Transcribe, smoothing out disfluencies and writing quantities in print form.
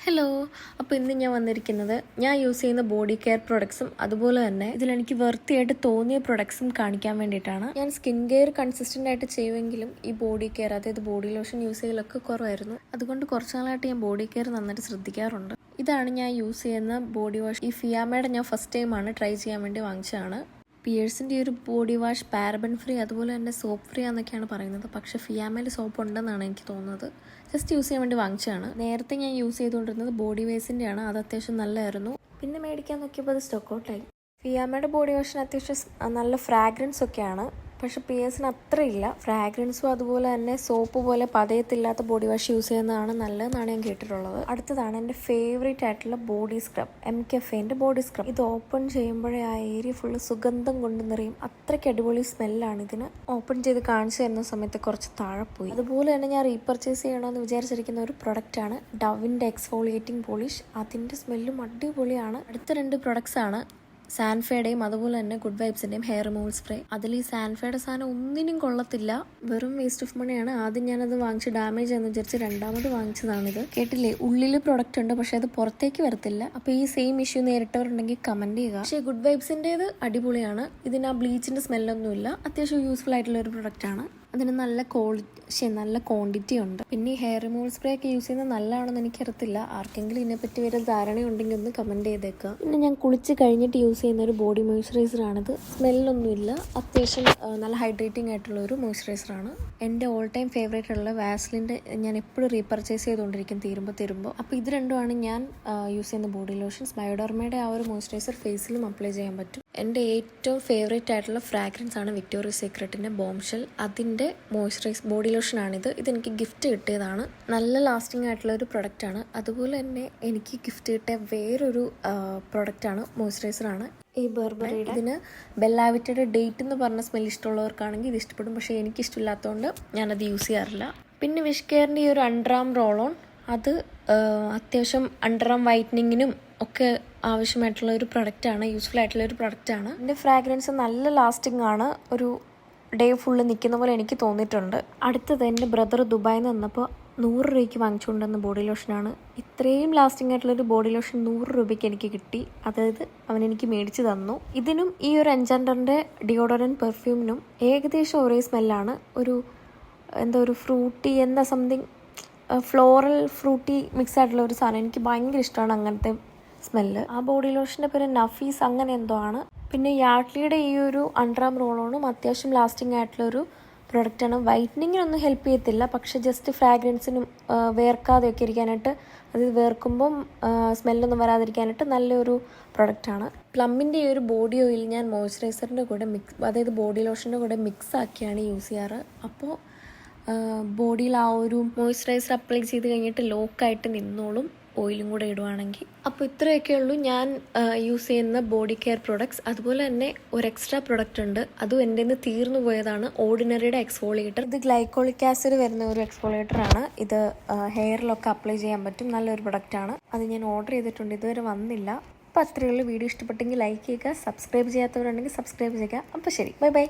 Hello. അപ്പോൾ ഇന്ന് ഞാൻ വന്നിരിക്കുന്നത് ഞാൻ യൂസ് ചെയ്യുന്ന ബോഡി കെയർ പ്രൊഡക്ട്സും അതുപോലെ തന്നെ ഇതിലെനിക്ക് വൃത്തിയായിട്ട് തോന്നിയ പ്രൊഡക്ട്സും കാണിക്കാൻ വേണ്ടിയിട്ടാണ്. ഞാൻ സ്കിൻ കെയർ കൺസിസ്റ്റൻ്റ് ആയിട്ട് ചെയ്യുമെങ്കിലും ഈ ബോഡി കെയർ അതായത് ബോഡി ലോഷൻ യൂസ് ചെയ്യലൊക്കെ കുറവായിരുന്നു. അതുകൊണ്ട് കുറച്ച് നാളായിട്ട് ഞാൻ ബോഡി കെയർ നന്നായിട്ട് ശ്രദ്ധിക്കാറുണ്ട്. ഇതാണ് ഞാൻ യൂസ് ചെയ്യുന്ന ബോഡി വാഷ്. ഈ ഫിയാമയുടെ ഞാൻ ഫസ്റ്റ് ടൈമാണ് ട്രൈ ചെയ്യാൻ വേണ്ടി വാങ്ങിച്ചതാണ്. പിയേഴ്സിൻ്റെ ഈ ഒരു ബോഡി വാഷ് പാരബൻ ഫ്രീ അതുപോലെ തന്നെ സോപ്പ് ഫ്രീ ആണെന്നൊക്കെയാണ് പറയുന്നത്. പക്ഷേ ഫിയാമയിൽ സോപ്പ് ഉണ്ടെന്നാണ് എനിക്ക് തോന്നുന്നത്. ജസ്റ്റ് യൂസ് ചെയ്യാൻ വേണ്ടി വാങ്ങിച്ചതാണ്. നേരത്തെ ഞാൻ യൂസ് ചെയ്തുകൊണ്ടിരുന്നത് ബോഡി വേസിൻ്റെ ആണ്. അത് അത്യാവശ്യം നല്ലതായിരുന്നു. പിന്നെ മേടിക്കാൻ നോക്കിയപ്പോൾ അത് സ്റ്റോക്ക് ഔട്ടായി. ഫിയാമയുടെ ബോഡി വാഷിന് അത്യാവശ്യം നല്ല ഫ്രാഗ്രൻസ് ഒക്കെയാണ്. പക്ഷെ പിയേഴ്സിന് അത്രയില്ല. ഫ്രാഗ്രൻസും അതുപോലെ തന്നെ സോപ്പ് പോലെ പതയത്തില്ലാത്ത ബോഡി വാഷ് യൂസ് ചെയ്യുന്നതാണ് നല്ലതെന്നാണ് ഞാൻ കേട്ടിട്ടുള്ളത്. അടുത്തതാണ് എൻ്റെ ഫേവറേറ്റ് ആയിട്ടുള്ള ബോഡി സ്ക്രബ്, MKFന്റെ ബോഡി സ്ക്രബ്. ഇത് ഓപ്പൺ ചെയ്യുമ്പോഴേ ആ ഏരിയ ഫുള്ള് സുഗന്ധം കൊണ്ട് നിറയും. അത്രയ്ക്ക് അടിപൊളി സ്മെല്ലാണ് ഇതിന്. ഓപ്പൺ ചെയ്ത് കാണിച്ചു തരുന്ന സമയത്ത് കുറച്ച് താഴെ പോയി. അതുപോലെ തന്നെ ഞാൻ റീപർച്ചേസ് ചെയ്യണമെന്ന് വിചാരിച്ചിരിക്കുന്ന ഒരു പ്രൊഡക്റ്റാണ് ഡവിൻ്റെ എക്സ്ഫോളിയേറ്റിംഗ് പോളിഷ്. അതിൻ്റെ സ്മെല്ലും അടിപൊളിയാണ്. അടുത്ത 2 പ്രൊഡക്ട്സ് ആണ് സാൻഫേയുടെയും അതുപോലെ തന്നെ ഗുഡ് വൈബ്സിൻ്റെയും ഹെയർ റിമൂവൽ സ്പ്രേ. അതിൽ ഈ സാൻഫേയുടെ സാധനം ഒന്നിനും കൊള്ളത്തില്ല, വെറും വേസ്റ്റ് ഓഫ് മണിയാണ്. ആദ്യം ഞാനത് വാങ്ങിച്ച് ഡാമേജ് എന്ന് വിചാരിച്ച് രണ്ടാമത് വാങ്ങിച്ചതാണിത്. കേട്ടില്ലേ, ഉള്ളിൽ പ്രൊഡക്റ്റ് ഉണ്ട് പക്ഷെ അത് പുറത്തേക്ക് വരത്തില്ല. അപ്പോൾ ഈ സെയിം ഇഷ്യൂ നേരിട്ടവരുണ്ടെങ്കിൽ കമൻറ്റ് ചെയ്യുക. പക്ഷേ ഗുഡ് വൈബ്സിൻ്റേത് അടിപൊളിയാണ്. ഇതിന് ആ ബ്ലീച്ചിൻ്റെ സ്മെല്ലൊന്നുമില്ല. അത്യാവശ്യം യൂസ്ഫുൾ ആയിട്ടുള്ള ഒരു പ്രൊഡക്റ്റാണ്. അതിന് നല്ല ക്വാണ്ടിറ്റി ഉണ്ട്. പിന്നെ ഈ ഹെയർ റിമൂവൽ സ്പ്രേ ഒക്കെ യൂസ് ചെയ്യുന്നത് നല്ലതാണെന്ന് എനിക്കറിയത്തില്ല. ആർക്കെങ്കിലും ഇതിനെപ്പറ്റി വരെ ധാരണയുണ്ടെങ്കിൽ ഒന്ന് കമൻറ്റ് ചെയ്തേക്കുക. പിന്നെ ഞാൻ കുളിച്ച് കഴിഞ്ഞിട്ട് യൂസ് ചെയ്യുന്ന ഒരു ബോഡി മോയ്സ്ചറൈസറാണിത്. സ്മെല്ലൊന്നുമില്ല, അത്യാവശ്യം നല്ല ഹൈഡ്രേറ്റിംഗ് ആയിട്ടുള്ള ഒരു മോയ്സ്ചറൈസറാണ്. എൻ്റെ ഓൾ ടൈം ഫേവറേറ്റ് ഉള്ള വാസ്ലിൻ്റെ ഞാൻ എപ്പോഴും റീപർച്ചേസ് ചെയ്തുകൊണ്ടിരിക്കും തീരുമ്പോൾ. അപ്പോൾ ഇത് രണ്ടുമാണ് ഞാൻ യൂസ് ചെയ്യുന്ന ബോഡി ലോഷൻസ്. ബയോഡർമയുടെ ആ ഒരു മോയ്സ്ചറൈസർ ഫേസിലും അപ്ലൈ ചെയ്യാൻ പറ്റും. എൻ്റെ ഏറ്റവും ഫേവറേറ്റ് ആയിട്ടുള്ള ഫ്രാഗ്രൻസ് ആണ് വിക്ടോറിയസ് സീക്രട്ടിൻ്റെ ബോംഷെൽ. അതിൻ്റെ ബോഡി ലോഷനാണിത്. ഇതെനിക്ക് ഗിഫ്റ്റ് കിട്ടിയതാണ്. നല്ല ലാസ്റ്റിംഗ് ആയിട്ടുള്ള ഒരു പ്രൊഡക്റ്റാണ്. അതുപോലെ തന്നെ എനിക്ക് ഗിഫ്റ്റ് കിട്ടിയ വേറൊരു പ്രൊഡക്റ്റാണ് മോയ്സ്ചറൈസറാണ് ഈ ബെർബറിയുടെ. ഇതിന് ബെല്ലാവിറ്റയുടെ ഡേറ്റ് എന്ന് പറഞ്ഞ സ്മെൽ ഇഷ്ടമുള്ളവർക്കാണെങ്കിൽ ഇത് ഇഷ്ടപ്പെടും. പക്ഷേ എനിക്കിഷ്ടമില്ലാത്തതുകൊണ്ട് ഞാനത് യൂസ് ചെയ്യാറില്ല. പിന്നെ വിഷ് കെയറിൻ്റെ ഈ ഒരു അണ്ടർ ആം റോൾ ഓൺ, അത് അത്യാവശ്യം അണ്ടർ ആം വൈറ്റനിങ്ങിനും ഒക്കെ ആവശ്യമായിട്ടുള്ള ഒരു പ്രൊഡക്റ്റാണ്, യൂസ്ഫുൾ ആയിട്ടുള്ള ഒരു പ്രൊഡക്റ്റാണ്. ഇതിൻ്റെ ഫ്രാഗ്രൻസ് നല്ല ലാസ്റ്റിംഗ് ആണ്. ഒരു ഡേ ഫുള്ള് നിൽക്കുന്ന പോലെ എനിക്ക് തോന്നിയിട്ടുണ്ട്. അടുത്തത് എൻ്റെ ബ്രദർ ദുബായിൽ നിന്ന് വന്നപ്പോൾ 100 രൂപയ്ക്ക് വാങ്ങിച്ചുകൊണ്ടുവന്ന ബോഡി ലോഷനാണ്. ഇത്രയും ലാസ്റ്റിംഗ് ആയിട്ടുള്ളൊരു ബോഡി ലോഷൻ 100 രൂപയ്ക്ക് എനിക്ക് കിട്ടി. അതായത് അവൻ എനിക്ക് മേടിച്ച് തന്നു. ഇതിനും ഈ ഒരു എൻജൻഡറിൻ്റെ ഡിയോഡറൻറ്റ് പെർഫ്യൂമിനും ഏകദേശം ഒരേ സ്മെല്ലാണ്. ഒരു fruity something floral fruity mix ആയിട്ടുള്ള ഒരു സാധനം. എനിക്ക് ഭയങ്കര ഇഷ്ടമാണ് അങ്ങനത്തെ സ്മെല്ല്. ആ ബോഡി ലോഷൻ്റെ പേര് നഫീസ് അങ്ങനെ എന്തോ ആണ്. പിന്നെ യാഡ്ലിയുടെ ഈ ഒരു അണ്ടർ ആം റോളോണും അത്യാവശ്യം ലാസ്റ്റിംഗ് ആയിട്ടുള്ളൊരു പ്രൊഡക്റ്റാണ്. വൈറ്റനിങ്ങിനൊന്നും ഹെൽപ്പ് ചെയ്യത്തില്ല, പക്ഷെ ജസ്റ്റ് ഫ്രാഗ്രൻസിനും വേർക്കാതെയൊക്കെ ഇരിക്കാനായിട്ട്, അത് വേർക്കുമ്പം സ്മെല്ലൊന്നും വരാതിരിക്കാനായിട്ട് നല്ലൊരു പ്രൊഡക്റ്റാണ്. പ്ലമ്മിൻ്റെ ഈ ഒരു ബോഡി ഓയിൽ ഞാൻ മോയ്സ്ചറൈസറിൻ്റെ കൂടെ അതായത് ബോഡി ലോഷൻ്റെ കൂടെ മിക്സ് ആക്കിയാണ് യൂസ് ചെയ്യാറ്. അപ്പോൾ ബോഡിയിൽ ആ ഒരു മോയ്സ്ചറൈസർ അപ്ലൈ ചെയ്ത് കഴിഞ്ഞിട്ട് ലോക്കായിട്ട് നിന്നോളും, ഓയിലും കൂടെ ഇടുവാണെങ്കിൽ. അപ്പോൾ ഇത്രയൊക്കെ ഉള്ളൂ ഞാൻ യൂസ് ചെയ്യുന്ന ബോഡി കെയർ പ്രൊഡക്ട്സ്. അതുപോലെ തന്നെ ഒരു എക്സ്ട്രാ പ്രൊഡക്റ്റ് ഉണ്ട്, അതും എൻ്റെ നിന്ന് തീർന്നു പോയതാണ്. ഓർഡിനറിയുടെ എക്സ്ഫോളിയേറ്റർ. ഇത് ഗ്ലൈക്കോളിക് ആസിഡ് വരുന്ന ഒരു എക്സ്ഫോളിയേറ്റർ ആണ്. ഇത് ഹെയറിലൊക്കെ അപ്ലൈ ചെയ്യാൻ പറ്റും. നല്ലൊരു പ്രൊഡക്റ്റാണ്. അത് ഞാൻ ഓർഡർ ചെയ്തിട്ടുണ്ട്, ഇതുവരെ വന്നില്ല. അപ്പോൾ അത്രയുള്ള വീഡിയോ ഇഷ്ടപ്പെട്ടെങ്കിൽ ലൈക്ക് ചെയ്യുക. സബ്സ്ക്രൈബ് ചെയ്യാത്തവരുണ്ടെങ്കിൽ സബ്സ്ക്രൈബ് ചെയ്യുക. അപ്പോൾ ശരി, ബൈ.